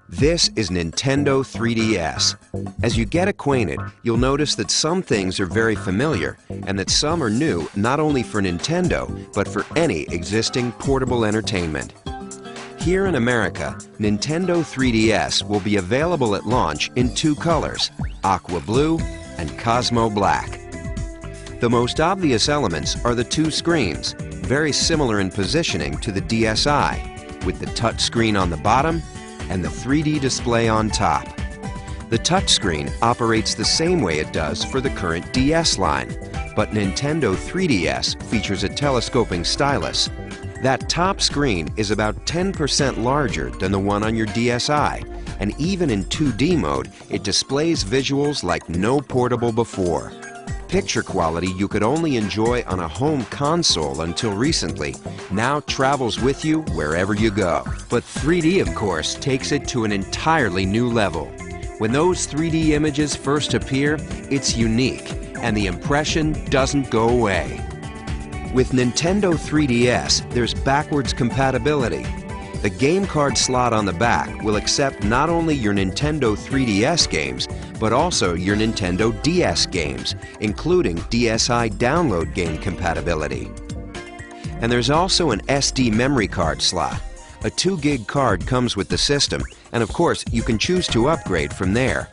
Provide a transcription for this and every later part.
This is Nintendo 3DS. As you get acquainted, you'll notice that some things are very familiar and that some are new not only for Nintendo, but for any existing portable entertainment. Here in America, Nintendo 3DS will be available at launch in two colors, Aqua Blue and Cosmo Black. The most obvious elements are the two screens, very similar in positioning to the DSi, with the touchscreen on the bottom and the 3D display on top. The touchscreen operates the same way it does for the current DS line, but Nintendo 3DS features a telescoping stylus. That top screen is about 10% larger than the one on your DSi, and even in 2D mode, it displays visuals like no portable before. Picture quality you could only enjoy on a home console until recently now travels with you wherever you go. But 3D, of course, takes it to an entirely new level. When those 3D images first appear, it's unique, and the impression doesn't go away. With Nintendo 3DS, there's backwards compatibility. The game card slot on the back will accept not only your Nintendo 3DS games, but also your Nintendo DS games, including DSi download game compatibility. And there's also an SD memory card slot. A 2 gig card comes with the system, and of course you can choose to upgrade from there.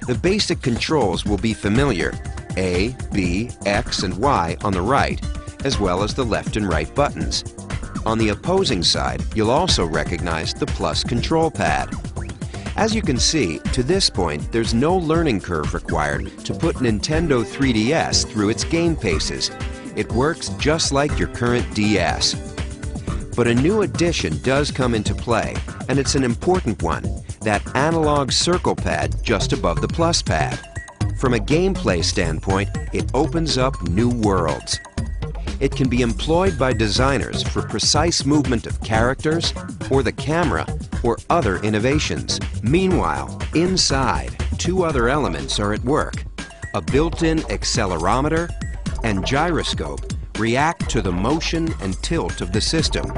The basic controls will be familiar: A, B, X, and Y on the right, as well as the left and right buttons. On the opposing side, you'll also recognize the plus control pad. As you can see, to this point, there's no learning curve required to put Nintendo 3DS through its game paces. It works just like your current DS. But a new addition does come into play, and it's an important one: that analog circle pad just above the plus pad. From a gameplay standpoint, it opens up new worlds. It can be employed by designers for precise movement of characters, or the camera, or other innovations. Meanwhile, inside, two other elements are at work. A built-in accelerometer and gyroscope react to the motion and tilt of the system.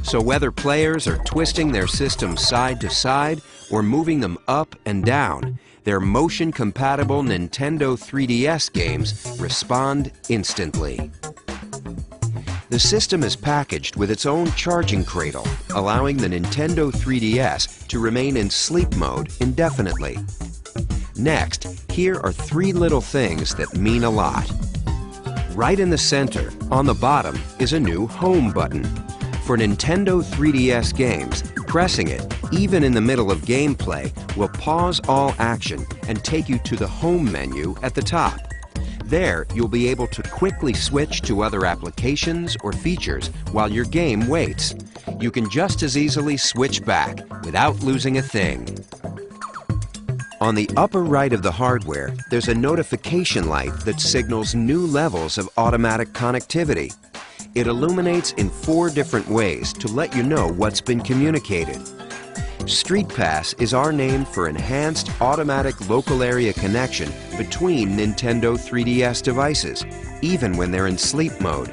So whether players are twisting their system side to side or moving them up and down, their motion-compatible Nintendo 3DS games respond instantly. The system is packaged with its own charging cradle, allowing the Nintendo 3DS to remain in sleep mode indefinitely. Next, here are three little things that mean a lot. Right in the center, on the bottom, is a new Home button. For Nintendo 3DS games, pressing it, even in the middle of gameplay, will pause all action and take you to the Home menu at the top. There, you'll be able to quickly switch to other applications or features while your game waits. You can just as easily switch back without losing a thing. On the upper right of the hardware, there's a notification light that signals new levels of automatic connectivity. It illuminates in 4 different ways to let you know what's been communicated. Street Pass is our name for enhanced automatic local area connection between Nintendo 3DS devices, even when they're in sleep mode.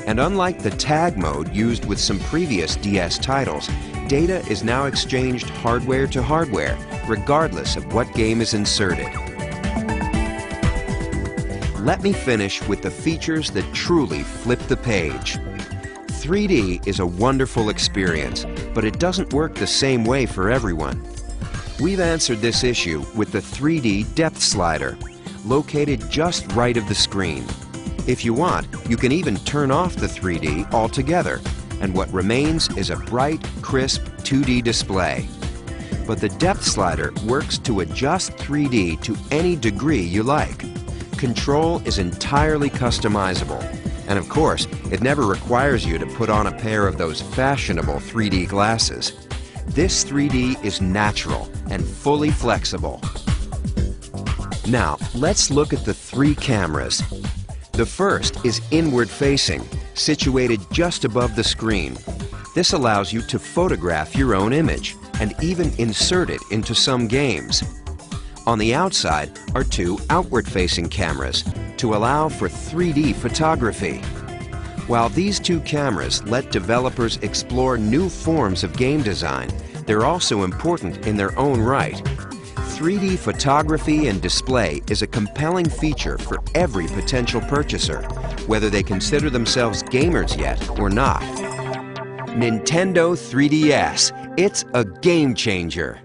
And unlike the tag mode used with some previous DS titles, data is now exchanged hardware to hardware, regardless of what game is inserted. Let me finish with the features that truly flip the page. 3D is a wonderful experience, but it doesn't work the same way for everyone. We've answered this issue with the 3D depth slider, located just right of the screen. If you want, you can even turn off the 3D altogether, and what remains is a bright, crisp 2D display. But the depth slider works to adjust 3D to any degree you like. Control is entirely customizable. And of course, it never requires you to put on a pair of those fashionable 3D glasses. This 3D is natural and fully flexible. Now, let's look at the 3 cameras. The first is inward-facing, situated just above the screen. This allows you to photograph your own image and even insert it into some games. On the outside are 2 outward-facing cameras to allow for 3D photography. While these 2 cameras let developers explore new forms of game design, they're also important in their own right. 3D photography and display is a compelling feature for every potential purchaser, whether they consider themselves gamers yet or not. Nintendo 3DS, it's a game changer.